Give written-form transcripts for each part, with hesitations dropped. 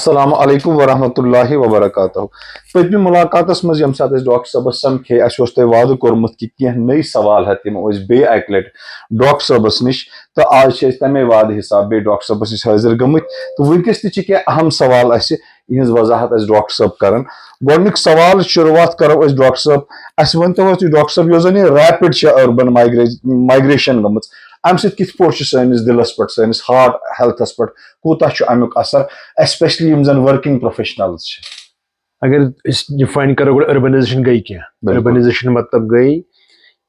अस्सलामु अलैकुम वरहमतुल्लाहि वबरकातुहू। पत्मी मुलाकातस मज यम सात डॉक्टर सबस समखे तोह वादु कोरमुत कि कह नई सवाल तम बे अक लट डॉक्टर सबस निश तो आज तमे वाद हिसाब बे डॉक्टर सबस निश हाजिर गमत तो वनकस तह अहम सवाल इहज वजाहत डॉक्टर सब कर गोडनिक सवाल शुरुआत करो डॉक्टर सब अस वन तो डॉक्टर सब जो रैपिड अर्बन माइग्रेशन गम अम सत दिलस पे सैनिस हार्ट हेल्थस पे कूता अमुक असर एस्पेशली वर्किंग प्रोफेशनल्स। अगर डिफाइन करो अर्बनाइजेशन गई क्या अर्बनाइजेशन मतलब गई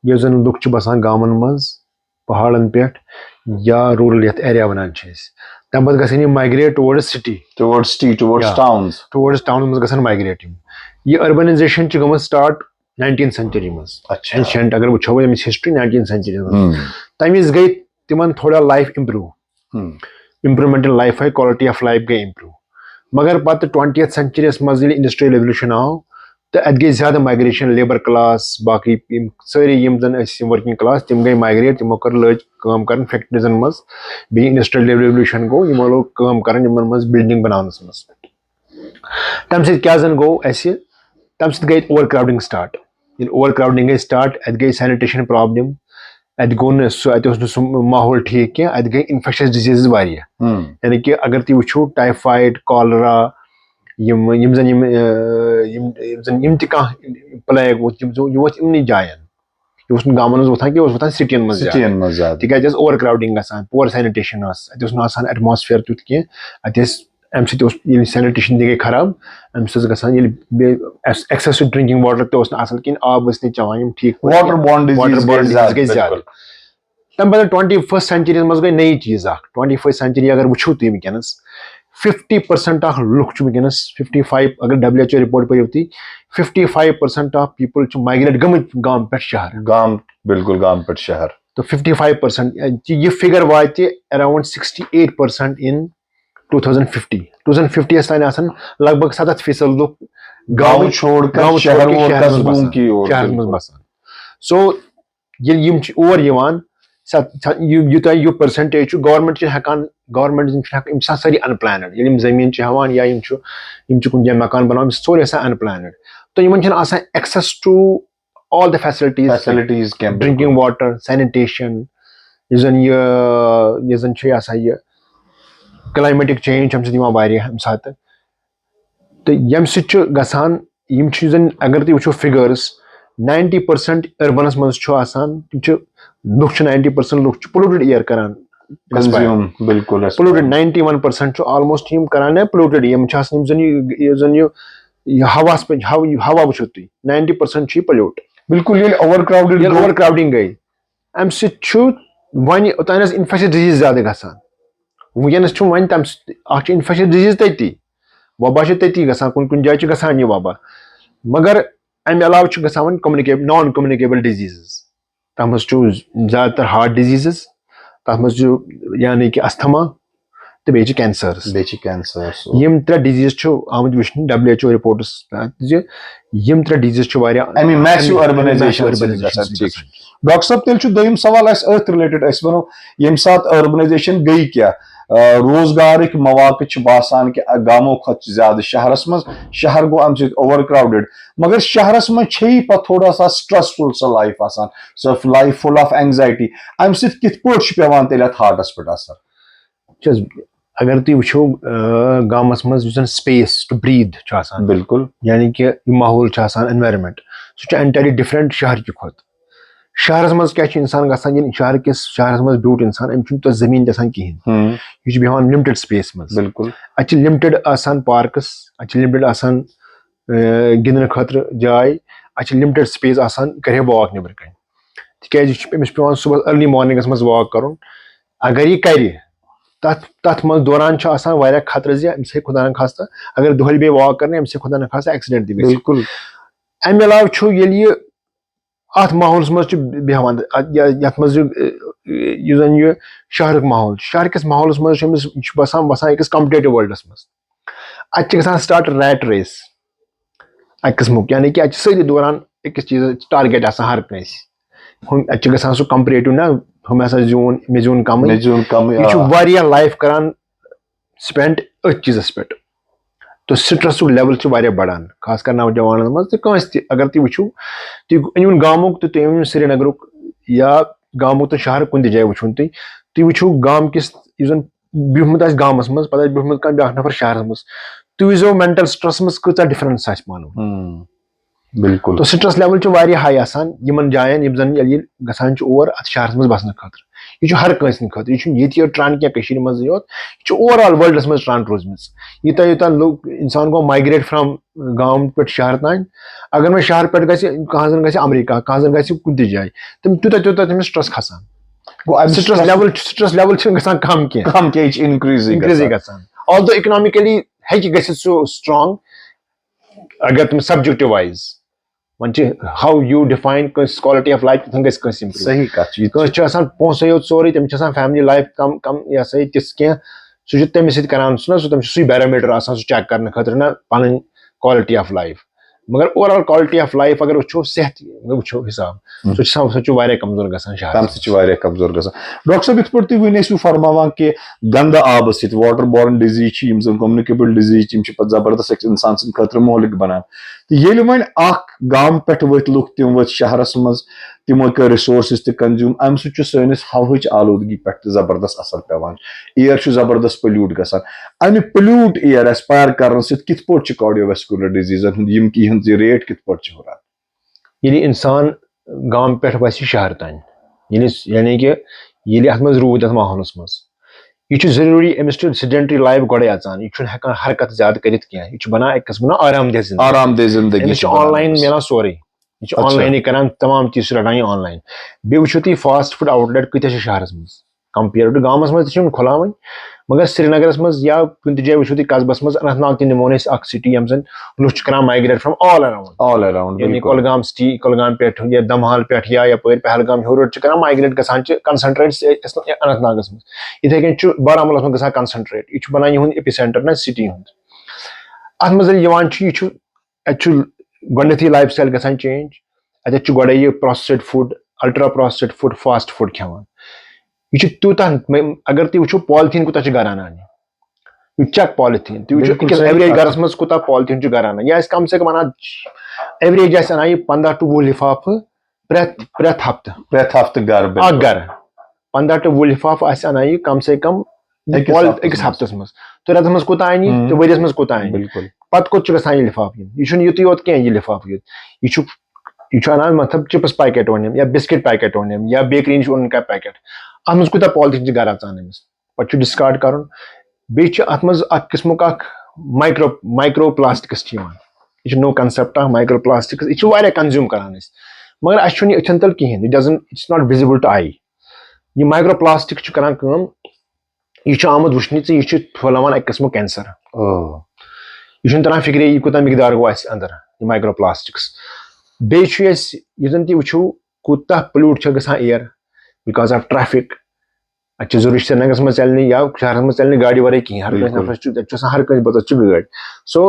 ये जन लुक बसान गामन मज पहाड़न पे या रूरल यथ एरिया वनान तम पे गसन migrate towards city towards town मज गसन माइग्रेट ये अर्बनाइजेशन गम स्टार्ट 19th सेंचुरी मज एंशिएंट अगर वो हिस्ट्री 19th सेंचुरी मज तम गई तिमन थोड़ा लाइफ इम्प्रूवमेंट इन लाइफ है क्वालिटी ऑफ लाइफ गई इम्प्रूव मगर पत 20th सेंचुरी मज इंडस्ट्रियल रेवोल्यूशन आव तो अत गई ज्यादा माइग्रेशन लेबर क्लास बाकी सारी वर्किंग क्लास तम गई माइग्रेट तमो कर लज काम कर फैक्ट्रीजन मज बी इंडस्ट्रियल रेवोल्यूशन गो यमो लोग काम कर मज बिल्डिंग बनानस मज तम क्या जन गो तम गई over crowding start over crowding गई स्टार्ट अत गई सैनिटेशन प्रॉब्लम अत गो सह माहौल ठीक क्या अत गई इन्फेक्शस डिजीज यानी कि अगर तुम वो टाइफाइड कॉलरा प्लेग वो इमन जायन गामन वोथान कि वोथान सिटियन मज तिक overcrowding poor sanitation atmosphere तुथ कह अम सैनिटेशन गई खराब अम एक्सेसिव ड्रिंकिंग वाटर तल कह आब चवान ठीक वाटर गई ज्यादा तम पे 21st सेंचुरी मज गई नई चीज 21st सेंचुरी अगर वो तुम वनकस 50% लुक वनकस 55 अगर WHO रिपोर्ट पे 55% ऑफ पीपल माइग्रेट गमत गाम पे शहर बिल्कुल गाम पे शहर तो 55% ये फिगर वात अराउंड 68% इन 2050 तान लगभग 70% लुक गाँव छोड़कर शहर मज बसान सो और यूत यू परसेंटेज गवर्नमेंट गवर्नमेंट सारी अनप्लानड जमीन हवान या कुन जाए मकान बनान सोरे अनप्लानड तो in access to all the facilities drinking water sanitation जन क्लाइमेटिक चेंज अम सात तो यम गसान अगर तुम वो फिगर्स 90% अर्बनस मज लुक 90% लुक पोल्यूटेड एयर करान बिल्कुल पोल्यूटेड 91% ऑलमोस्ट करान पोल्यूटेड जन हवा पे हवा वो 90% पोल्यूट बिल्कुल ओवर क्राउडिंग गई अम वन ओतान इन्फेक्शस डिजीज ज्यादा गसान वनकस वन तम इन्फेक्शस डिजीज तती वबा तती कुन कुन जाए गसान यह वबा मगर अम अलाव गसान नॉन कम्युनिकेबल डिजीज़ तथ ज़्यादातर हार्ट डिजीज़ तथ यानी कि अस्थमा तो बे कैंसर्स यम त्रे डिजीज़ आमद वुचन WHO रिपोर्ट्स यम त्रे डिजीज़ मैसिव अर्बनाइजेशन डॉक्टर साहब तेल दोयम सवाल रिलेटेड वनो यम सात अर्बनाइजेशन गई क्या रोजगार मौके बासान कि गामो खुद ज्यादा शहरस मज शहर गो अम ओवर क्राउडेड मगर शहरस मज पे थोड़ा सा स्ट्रेसफुल सा लाइफ आसान so life full of anxiety अम कित पेवान तेल हार्टस पे असर अगर तुम वो गामस मज स्पेस टू ब्रीद बिल्कुल यानी कि माहौल एनवायरनमेंट सह एंटायरली डिफरेंट शहर कि खुद शहरस मज क्या इंसान गसान शहरस मज ब्यूट इंसान अम जमीन गसान कहें यह बेहान लिमिटेड स्पेस मज बिल्कुल अत लिमिटेड आसान पार्कस अत लिमिटेड आसान गिंदन खतर जाय अत लिमिटेड स्पेस आसान करे वॉक नबर कन तिक पे सुबह अर्ली मॉर्निंगस मज वॉक कर अगर यह कर तथ मज दौरान खतर जे अम्स खुदा न खास्ता अगर दोहल बे वॉक कर अम्स खुदा न खास्ता एक्सीडेंट बिल्कुल अम अलाव ये अत माहौल मज बेहान यथ मज यह शहर माहौल शहर किस माहौल मज बसान अकिस कॉम्पिटिटिव वर्ल्डस मज अत स्टार्ट रैट रेस अक किस्मुक यानी कि सारी दौरान अकिस चीज टारगेट हर कंस अत सह कंपेरेटिव ना हम हसा जून मे जून कम यह लाइफ करान स्पेंड अथ चीजस पे तो स्ट्रेस लेवल बढ़ान खास कर नौजवान मज अगर तुम वो तुम गामुक तो तुम श्रीनगर या गामुक तो शहर कुन जाए वो तुम वो गाम किस बिहमुत गामस मज पे बिहमुत कह ब्या नफर शहर मज तुम वो मेंटल स्ट्रेस मज कचा डिफरेंस मालूम बिल्कुल तो स्ट्रेस लेवल हाई आसान यमन जायन यम जन गसान और अत शहर मज बसन खतर यह हर कंस खतर यह ट्रान क्या मज योत यह ओवरऑल वर्ल्डस मज ट्रान रोजम यूत यूत लोग इंसान गो माइग्रेट फ्रॉम गांव पे शहर तान अगर मैं शहर पे कहाँ जन ग अमेरिका कहाँ जन ग कुन जाए तम तूत तूत तमिस स्ट्रेस खसान स्ट्रेस लेवल गसान कम क्या इंक्रीज गसान ऑल्दो इकोनॉमिकली हेकि गसित सो स्ट्रांग अगर तुम subjective wise one how you define quality of life गस सही कह पोसे योत सोरे तमिस फैमिली लाइफ कम कम यह सा तिस कह सह तमिस करान सह बैरोमीटर सह चेक करने खतर ना पन क्वालिटी ऑफ लाइफ मगर ओवरऑल क्वालिटी ऑफ लाइफ अगर वो सेहत वो हिसाब सह कमजोर गसान शहर कमजोर गसान डॉक्टर साहब इत पे वन फरमावान कि गंद आब सत water borne disease communicable disease जबरदस्त इंसान सद खतर मोहलिक बनान तो ये वन गाम पे वत लुक तम वत शहरस मज तमो कर रिसोर्सेस त कंज्यूम अम सस हवच आलूदगी पे जबरदस्त असर पेवान एयर जबरदस्त पोल्यूट गसान अमि पोल्यूट एयर एस्पायर कर कित कार्डियोवैस्कुलर डिजीजन रेट कित हुरान ये इंसान गाम पे वस शहर तान यानी कि ये अत मज रूद अत माहौलस मज यह जरूरी अमिस सेडेंटरी लाइफ गोड़े अचान यह हेकान हरकत ज्यादा कर यह बना एक किस्म आरामदेह जिंदगी ऑनलाइन मिलान सोरे यह ऑनलाइन करान तमाम चीज रटान ऑनलाइन बे वो तुम फास्ट फूड आउटलेट कत शहर मज कंपेयर टू गामस मज खुलावन मगर श्रीनगर मज या कुन जाए वो कस्बस मज अनंतनाग तमो सिटी यम जन लुक कर माइग्रेट फ्रॉम ऑल अराउंड यानी कुलगाम सिटी कुलगाम पे या दमहाल पे या यपर पहलगाम हूर कर माइग्रेट गसान कंसंट्रेट अनंतनागस मज इथे कन बारामूला मज कंसंट्रेट यह बनान यह एपिसेंटर ना सिटी अत मज गोथी लाइफ स्टाइल गसान चेंज अत गोड़े यह processed food ultra processed food fast food खेवान यह तूता अगर तुम वो पॉलिथीन कुत घर आनान यह चेक पॉलिथीन तुम एवरेज गरस मज कुत पॉलिथीन घर आनान यह कम से कम अना एवरेज आना 15 to 20 लिफाफ प्रत हफ्त घर 15 to 20 लिफाफ आना कम से कम अकिस हफ्तस मज तो रत मज कुत आन तो वरियस मज कुत आन पत कुत गसान लिफाफ यह युत योत कह यह लिफाफ यह अनान मतलब चिप्स पैकेट ओन या बिस्किट पैकेट ओन या बेकरी नश ओन पैकेट अत मज कुत पॉलिथीन घर अचान अमिस पे डिस्कार्ड कर बे अत मज किस्मुक माइक्रो प्लास्टिक्स यह नो कंसेप्ट माइक्रो प्लास्टिक्स यह कंज्यूम करान मगर अन अथन तल कहें इट्स नॉट विजिबल टू आई यह माइक्रो प्लास्टिक करान यह आमुत वुचन यह फैलावान एक किस्मुक कैंसर यह तरह फिक्रे यह कूत मिकदार गो अंदर माइक्रो प्लास्टिक्स बे जन तुम वो कूत पोल्यूट गसान एयर बिकॉज ऑफ ट्रैफिक अच्छे जरूरी श्रीनगर मज चलने या शहर मज चलने गाड़ी वारे कहीं हर नफर हर कह बत गाड़ी सो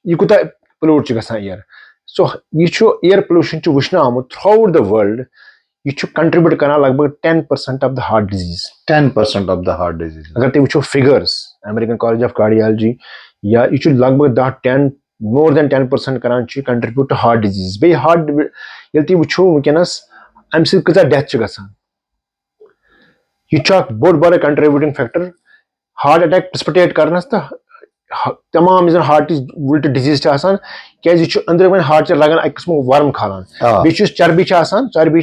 यह कूत पोल्यूट गसान एयर सो यह एयर पोल्यूशन वुचन आमुत थ्रू आउट द वर्ल्ड यह कंट्रीब्यूट कर लगभग 10% of the heart disease 10% of the heart disease अगर तुम वो figures American college of cardiology या यह लगभग 10 मोर देन 10% करान कंट्रीब्यूट टू हार्ट डिजीज बे हार्ट ये तुम वो वनस अम सजा डेथ गसान यह बोड़ बार contributing factor heart attack precipitate करनस तो तमाम हार्ट उल्ट डिजीज क्या अंदर वन हार्ट लगान एक किस्म वर्म खालान बे चर्बी चर्बी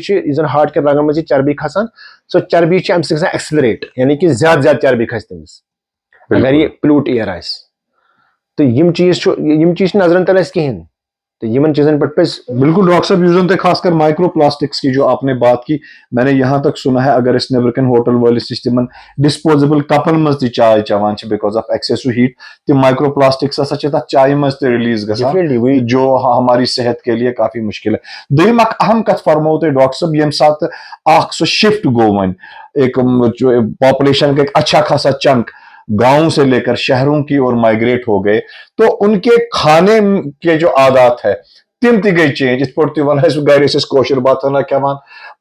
हार्ट के लगान मज चर्बी खसान सो चर्बी अम एक्सलरेट यानी कि ज्यादा चर्बी खस तमिस अगर ये पोल्यूट एयर आस तो यम चीज नजरन तल कहें तो इन चीजन पे बिल्कुल डॉक्टर साहब यूजन खासकर माइक्रो प्लास्टिक्स की जो आपने बात की मैंने यहाँ तक सुना है अगर इस नेबरकन होटल वालिस तिमन डिस्पोजेबल कपन मज चाय चवान बिकॉज ऑफ एक्सेसिव हीट तिम माइक्रो प्लास्टिक्स चाय मज रिलीज गसान जो हमारी सेहत के लिए काफी मुश्किल है दोम अहम कथ फरमो तुम डॉक्टर साहब यम सात सो शिफ्ट गो वन एक पॉपुलेशन का एक अच्छा खासा चंक गांव से लेकर शहरों की ओर माइग्रेट हो गए तो उनके खाने के जो आदात है तिम ती गई चेंज इत पे वन गर कोशर बत क्या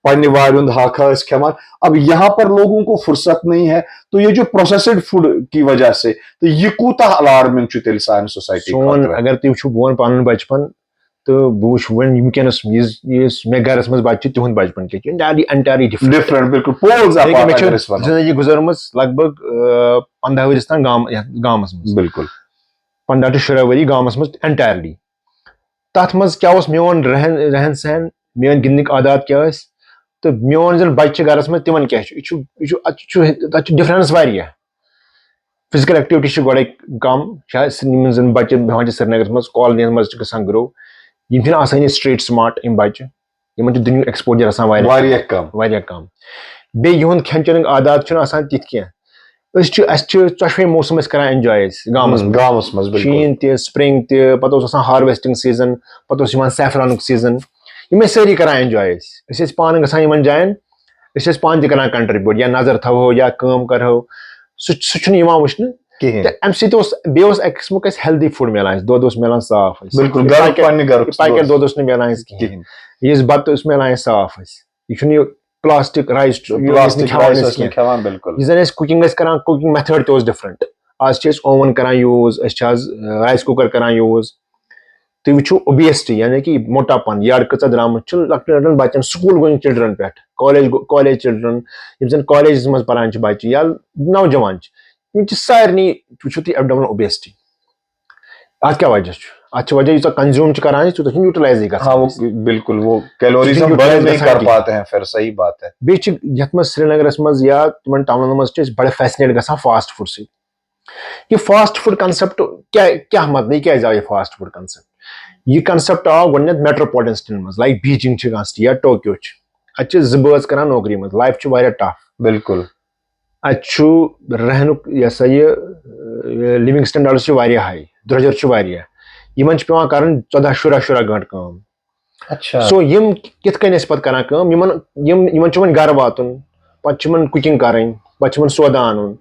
पन्ने वारुंद हाका खेवान। अब यहाँ पर लोगों को फुर्सत नहीं है, तो ये जो प्रोसेस्ड फूड की वजह से, तो ये कूता अलार्मिंग तेल सान सोसाइटी सोन अगर तुम वो पान बचपन तो बुश वनस मे गरस मज बच्चे तिहुंद बचपन के एंटायरली डिफरेंट बिल्कुल पोल्स अपार्ट जिंदगी गुजरम लगभग 15 वरिस तक गामस मज बिल्कुल 15 to 16 वरी गामस मज एंटायरली तथ मज क्या मेन रहन सहन मेन गिंदनिक आदात क्या तो मेन जन बच्चे गरस मज तिमन क्या डिफरेंस वारिया फिजिकल एक्टिविटी गो कम शायद जन बच्चे बेहान श्रीनगर मज कॉलोनी मज गसान ग्रो यम आसानी स्ट्रीट स्मार्ट यम बच्चे यमन दुनिया एक्सपोजर आसान कम बे युंद खेन चेन आदात आसान तिथ कह चशवे मौसम करान एंजॉय गामस शीन त स्प्रिंग त हार्वेस्टिंग सीजन पे सैफरान सीजन यम सारी करान एंजॉय पान गसान जायन पान त करान कंट्रीब्यूट या नजर थो या काम करो सह वुचन अम किस्म हेल्दी फूड मिलान दुध मिलान साफ पैकेट दुध मिलान कहें बत मिलान साफ यह प्लास्टिक राइस जन कुकिंग करान कुकिंग मेथड तो डिफरेंट आज ओवन करान यूज राइस कुकर करान यूज तुम वो ओबेसिटी यानी कि मोटापन यार कचा द्राम लकटन बच्चन स्कूल गोइंग चिल्ड्रन पे कॉलेज चिल्ड्रन जन कॉलेज मज पान बच्चे या नौजवान सारे वो एबडोमिनल ओबेसिटी अत क्या वजह अत वजह यूँ कंज्यूम करान यूत यूटिलाइज बिल्कुल वो कैलोरीज हम बर्न नहीं कर पाते हैं फिर सही बात है बेच श्रीनगर मज या तुम टाउन मज बड़े फैसिनेट गसान फास्ट फूड से ये फास्ट फूड कंसेप्ट क्या मतलब क्या आव यह फास्ट फूड कंसेप्ट यह कंसेप्ट आव गो मेट्रोपोलिटन सिटीन मज लाइक बीजिंग या टोक्यो अत जज करान नौकरी मज लाइफ टफ बिल्कुल रहनुक लिविंग स्टैंडर्ड हाई द्रजर इन पे कर 14-15 घंटे काम अच्छा सो यम कित पे कर गर वातुन पे कुकिंग करें पे सौदा अन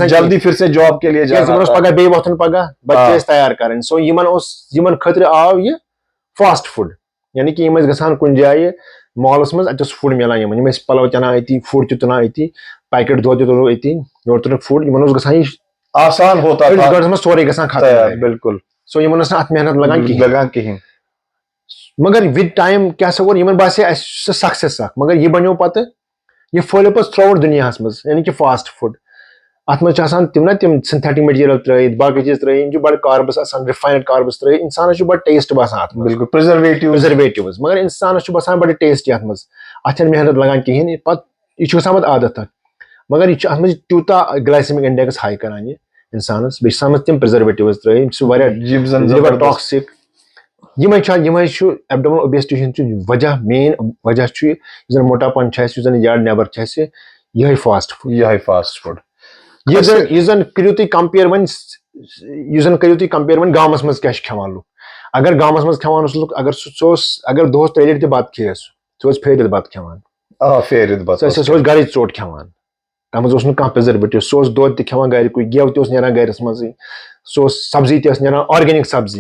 जल्दी फिर से जॉब के लिए पगह बे वोथन पगह बच्चे तैयार करें सो इन खतर आव यह फास्ट फूड यानी कि गसान कुन जाए मॉलस मज अत फूड मिलान पलव तनान अति फूड तुलान अति पैकेट दुध तुलो अति योर तुल फूड इन गसान आसान होता था सोरे गसान खत्म बिल्कुल सो इन अत मेहनत लगान कहीं मगर विद टाइम क्या सो इन बासे सक्सेस मगर यह बनो पे यह फैलो पे थ्रू आउट दुनिया मज यानी कि फास्ट फूड अत मज तिम ना तिम सिंथेटिक मटीरियल त्रयित बाकी चीज त्रयित बड़ कार्बस रिफाइंड कार्बस त्रयित इंसान बड़ टेस्ट बसान बिल्कुल प्रिजर्वेटिव्स मगर इंसान बसान बड़ टेस्ट अत मज अत मेहनत लगान कहें यह गसान आदत मगर यह अत तूता ग्लाइसेमिक इंडेक्स हाई करान यह इंसानस बे तिम प्रिजर्वेटिव्स त्रयित टॉक्सिक यम एबडोमिनल ओबेसिटी वजह मेन वजह मोटापन यार नबर यह फास्ट फूड यह करू तुम कंपेयर वन गामस मज क्या खेवान लुक अगर गामस मज खेवान लुक अगर दोस 3 लट बत खे सह फेरित बत खेवान गर चोट खेवान तम कह प्रिजर्वेटिव सह दुध तवान गर गेव तरान गरस मज सह सब्जी तरान ऑर्गेनिक सब्जी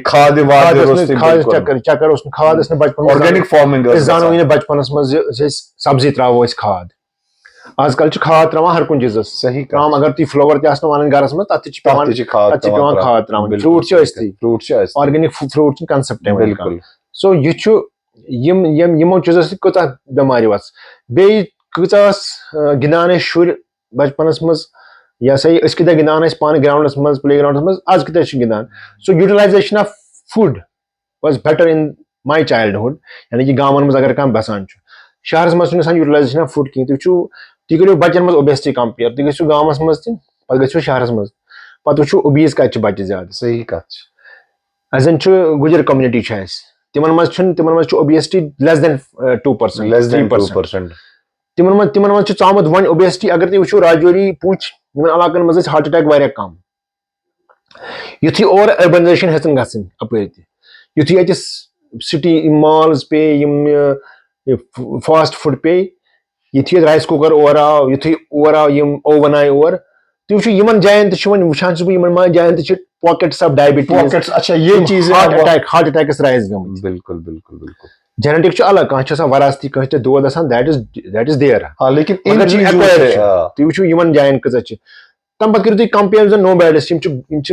खाद चक्कर खाद बचपन ऑर्गेनिक फार्मिंग जानो बचपन मज सब्जी त्रो खाद आजकल खाद त्रावान हर कुन चीजस सही त्राम अगर तुम फ्लावर वन गरस मज तथ खाद त्रावान फ्रूट ऑर्गेनिक फ्रूट कंसेप्ट बिल्कुल सो यमो चीजों कूता बेमारी वस बे कचास गिंदान शुर बचपन मज यह कत गिंदान पान ग्राउंडस मज प्ले ग्राउंडस मज आज कत गिंदान so utilization of food was better in my childhood यानी कि गांवन मज अगर कम बसान शहरस मज यूटिलाइजेशन ऑफ फूड कहीं तुम करो बच्चन मज ओबेसिटी कंपेयर तुम गो गांवस मज पे गो शहरस मज पे वो ओबीज कत बच्चे ज्यादा सही कत अजन गुजर कम्युनिटी तिमन मज ओबेसिटी लेस देन 2% तिमन मज आमुत वन ओबेसिटी अगर तुम वो राजौरी पूछ इन इलाकन मज हार्ट अटैक कम युथी और अर्बनाइजेशन हेचन गसन अपर युथी अत सिटी मॉल्स पे फास्ट फूड पे युथी राइस कुकर और आव युथी और आव ओवन आय और तुम यमन जायन वुचान यमन जायन पॉकेट्स ऑफ डायबिटीज पॉकेट्स अच्छा ये चीजें हार्ट अटैक्स राइज गम बिल्कुल बिल्कुल बिल्कुल जेनेटिक अलग कह वरासती कह दोद दैट इज देयर हाँ लेकिन इन चीजों तुम यमन जायन कज तम पे करो कंपेरिजन नो बैडस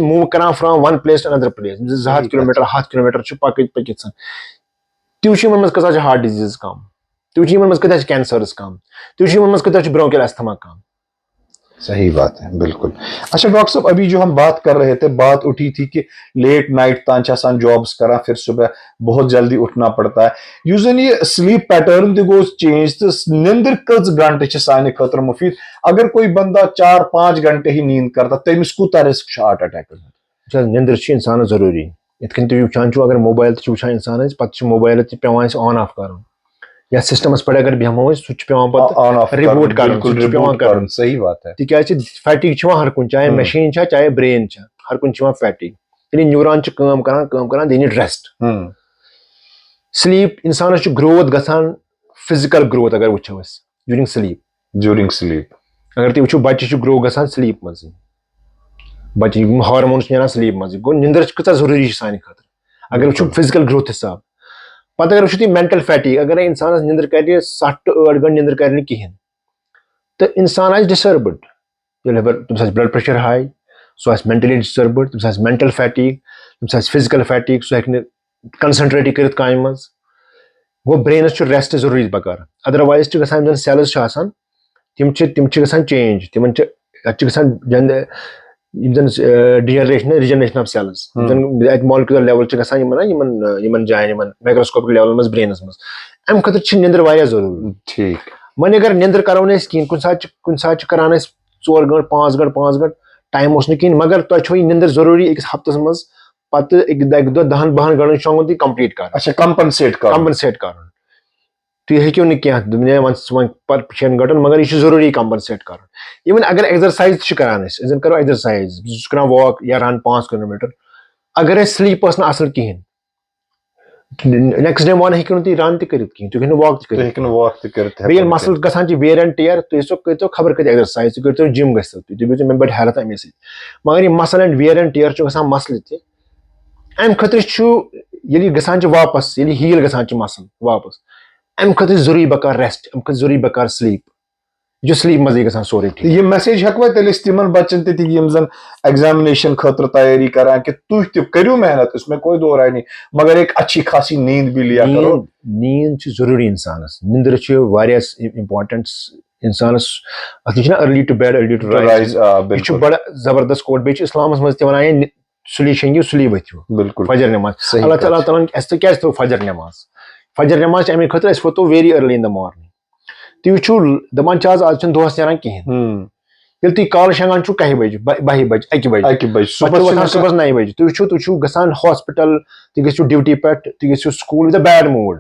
मूव कर from one place to another place 200 kilometer 100 kilometer पकित तुम मज कत हार्ट डिजीज कम तुम मज कत कैंसर्स कम तुम मज कत ब्रोंकियल अस्थमा कम सही बात है बिल्कुल। अच्छा डॉक्टर साहब अभी जो हम बात कर रहे थे बात उठी थी कि लेट नाइट तान जॉब्स करा फिर सुबह बहुत जल्दी उठना पड़ता है यूजन ये स्लीप पैटर्न तक गो चेंज तो निंदर कच घंटे साने खतर मुफीद अगर कोई बंदा 4-5 घंटे ही नींद करता तमिस कूता रिस्क हार्ट अटैक निंदर इंसान जरूरी इत वुचान अगर मोबाइल वुचान इंसान पे मोबाइल पे ऑन ऑफ कर या सिस्टमस पे अगर बेहमो स्विच पे रिबूट कर सही बात है तिक फैटिक हर कुन चाहे मशीन चाहे ब्रेन हर कुन फैटिक न्यूरॉन काम दे नीड रेस्ट स्लीप इंसान ग्रोथ गसान फिजिकल ग्रोथ अगर वो ड्यूरिंग स्लीप अगर तुम वो बच्चे ग्रो गसान स्लीप मज बच्चे हार्मोन्स नीरान स्लीप मज गो निंदर कत जरूरी सान खतर अगर वो फिजिकल ग्रोथ हिसाब पत अगर वो मेंटल फैटिक अगर इंसान निंदर कर 7-8 घंटे निंदर कर कहें तो इंसान आज डिस्टर्बड तम ब्लड प्रेशर हाई सह मेंटली डिस्टर्बड तम मेंटल फैटिक तम फिजिकल फैटिक सह कंसंट्रेट कर काम मज गो ब्रेनस रेस्ट जरूरी बकार अदरवाइज गसान सेल्स तम चेंज तम degeneration of cells molecular level जान माइक्रोस्कोपिक लेवल मज ब्रेनस मज अम खतर निंदर वाया जरूरी ठीक वन अगर निंदर करो कहें कुन सात करान 4 घंटे 5 घंटे टाइम कहें मगर तुम निंदर जरूरी एक हफ्तस मज पत 10-12 घंटे शोंगुन तुम कंप्लीट कर अच्छा कंपनसेट कर तुम हेक्यो न वन पर 6 घंटन मगर यह जरूरी कंपनसेट कर इवन अगर एक्सरसाइज करान करो एक्सरसाइज करान वॉक या रन 5 किलोमीटर अगर स्लीप असल कहें नेक्स्ट डे मॉर्निंग हेक्यो तुम रन तुम हेक्यो वॉक कर मसल गसान वेयर एंड टेयर तुम करो खबर कत एक्सरसाइज तुम करो जिम गो तुम मे बड़ हेल्थ अमे मगर यह muscle and wear and tear गसान मसल अम खतर गसान वापस हील गसान मसल वापस अम खतर जरूरी बकार रेस्ट अम खतर जरूरी बकार स्लीप जो स्लीप मजे गसान सोरे ठीक ये मैसेज हकवा तेल तिमन बच्चन तन एग्जामिनेशन खतर तैयारी करान कि तुम करो मेहनत इसमें कोई दो राय नहीं मगर एक अच्छी खासी नींद भी लिया करो नींद जरूरी इंसानस निंदर इम्पोर्टेंट इंसानस early to bed early to rise बड़ा जबरदस्त कोट बे इस्लामस मज वन सुली शेंगियो सुली वथियो बिल्कुल फजर नमाज अल्लाह ताला तलन क्या फजर नमाज अमे खतर वो very early in the morning तुम दपान आज दोहस नीरान कहें तुम कल शेंगान 10 बजे 12 बजे 1 बजे सुबह 9 बजे तुम गसान हॉस्पिटल तुम गो ड्यूटी पे तुम गो स्कूल विद बैड मूड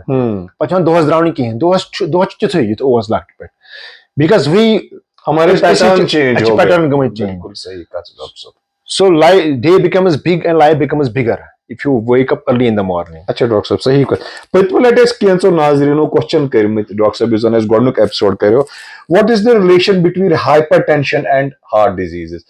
पे दोहस द्राव कहें दोहस तिथे युथ लट पे बिकॉज वी हमारे pattern gum change so day becomes big and life becomes bigger if you wake up early in the morning अच्छा डॉक्टर साहब सही कत पतम लट कैंसो नाजरीनो क्वेश्चन करमत डॉक्टर साहब जन गोडनुक एपिसोड करो what is the relation between hypertension and heart diseases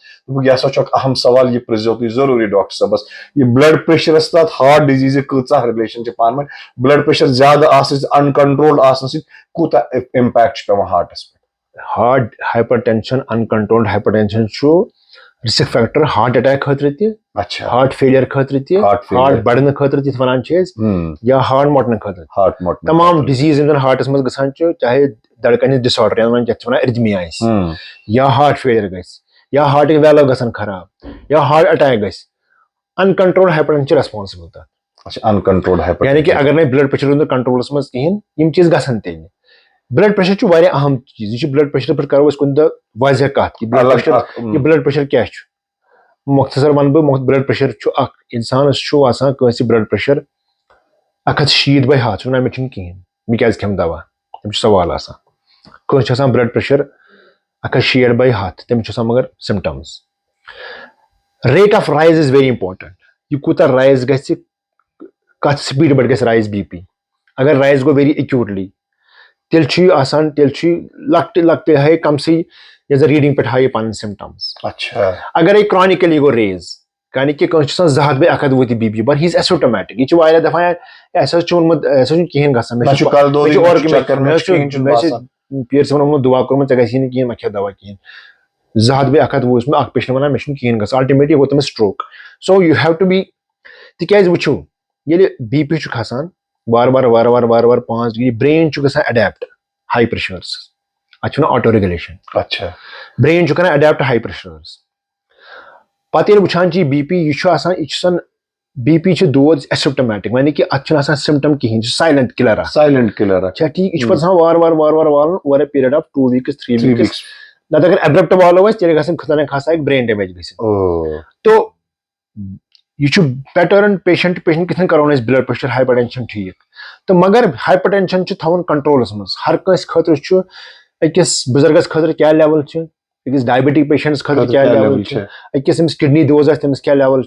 यह सो अहम सवाल ये प्रिजो तुम जरूरी डॉक्टर साहबस ये ब्लड प्रेशर तथ हार्ट डिजीज कूचा रिलेशन पान ब्लड प्रेशर ज्यादा अनकंट्रोल्ड आसन कूता इम्पैक्ट पे हार्टस पे heart hypertension uncontrolled hypertension risk factor heart attack खतर अच्छा हार्ट फेलियर खतर हार्ट बढ़ने खतर वन या हार्ट मोटन खतर तमाम डिजीज हार्टस मज गसान चाहे धड़कन डिसऑर्डर वन अर्दमिया या हार्ट फेलियर ग या हार्ट वैल्व गसान खराब या हार्ट अटैक ग अनकंट्रोल्ड हाइपरटेंशन रेस्पॉन्सिबल तथ अनकंट्रोल्ड हाइपरटेंशन यानी कि अगर नहीं ब्लड प्रेशर कंट्रोलस मज कहें चीज गसान तेल ब्लड प्रेशर अहम चीज ब्लड प्रेशर पे करो कुन वाजह कत कि ब्लड प्रेशर क्या मुख्तसर वन बह ब्लड प्रेशर इंसानस ब्लड प्रेशर 160/100 मे कहें मे क्या खेम दवा तम सवाल कस ब्लड प्रेशर 160/100 तम मगर symptoms rate of rise is very important यह कूता राइज कत स्पीड पे राइज BP अगर राइज गो वेरी एक्यूटली तेल लकटे लकटे है कम से ये रीडिंग पे हाई पन सिम्टम्स अच्छा अगर क्रॉनिकली गो रेज यानी कि जहाद बे अखद वोत बीपी बर ही इज एसिम्प्टोमेटिक ये वारिया दफा ऐसा चुनमुत ऐसा कहीं गसान पीर से वो दुआ कोर्मुत गे कहीं मे दवा कहीं जहाद बे अखद वो मे पेशेंट वन मे कहीं ग अल्टीमेटली गो तमिस stroke so you have to be तिकाज वो ये बीपी खसान बार बार 5 डिग्री ब्रेन गसान अडेप्ट हाई प्रेशर्स अच्छा ऑटो रेगुलेशन अच्छा ब्रेन कर अडेप्ट हाई प्रेशर्स पे वुचान बीपी यह बीपी दोद एसिम्प्टोमेटिक यानी कि अत सिम्टम कहीं साइलेंट किलर ठीक यह वार वार वार वार वाल over a period of 2 weeks 3 weeks नत अगर एब्रप्ट वालो तेल खासा ब्रेन डैमेज ग तो यह पैटर्न पेशेंट कितन करो ब्लड प्रेशर हाइपरटेंशन ठीक तो मगर हाइपरटेंशन थवन कंट्रोलस मज हर कंस खतर अकिस बुजुर्गस खतर क्या लेवल अकिस डायबिटिक पेशेंट्स खतर क्या लेवल अकिस अमिस किडनी दोज तमिस क्या लेवल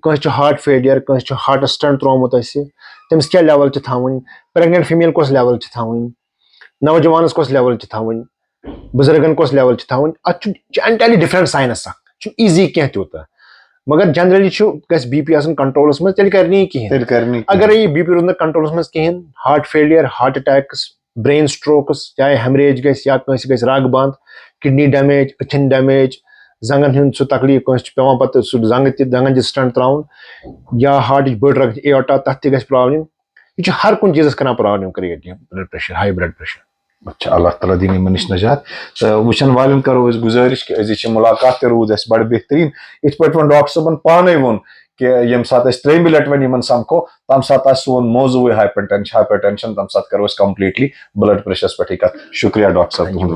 कंस हार्ट फेलियर कंस हार्ट स्टेंट त्रोमुत तमिस क्या लेवल थवन प्रेग्नेंट फीमेल कस लेवल थवन नौजवानस कस लेवल थवन बुजुर्गन कस लेवल थवन अत एंटायरली डिफरेंट साइनस ईजी क्या त्यूत मगर जनरली गस बीपी कंट्रोलस मज तेल कर कहीं अगर ये बीपी रोज कंट्रोलस मज कहीं heart failure heart attacks brain strokes चाहे हेमरेज गस या कंस रग बंद किडनी डैमेज अछन डैमेज जंगन हूं सह तकलीफ कंस पेवान पत्ते सह जंगन स्टंट त्राउन या हार्ट बड़ रग एओर्टा तथ गस प्रॉब्लम यह हर कुछ चीजस कर problem create blood pressure high blood pressure अच्छा अल्लाह ताला दिन यमन नश नजात तो वुचन वालन करो गुजारिश कि अज मुलाकात रूद बड़ बेहतरीन इत पे वो डॉक्टर साहबन पाने वोन कि यम सात 3 मिनट वन यमन समखो तम सात सोन मौजू हाइपरटेंशन तम सात करो कंप्लीटली ब्लड प्रेशर पे शुक्रिया डॉक्टर साहब।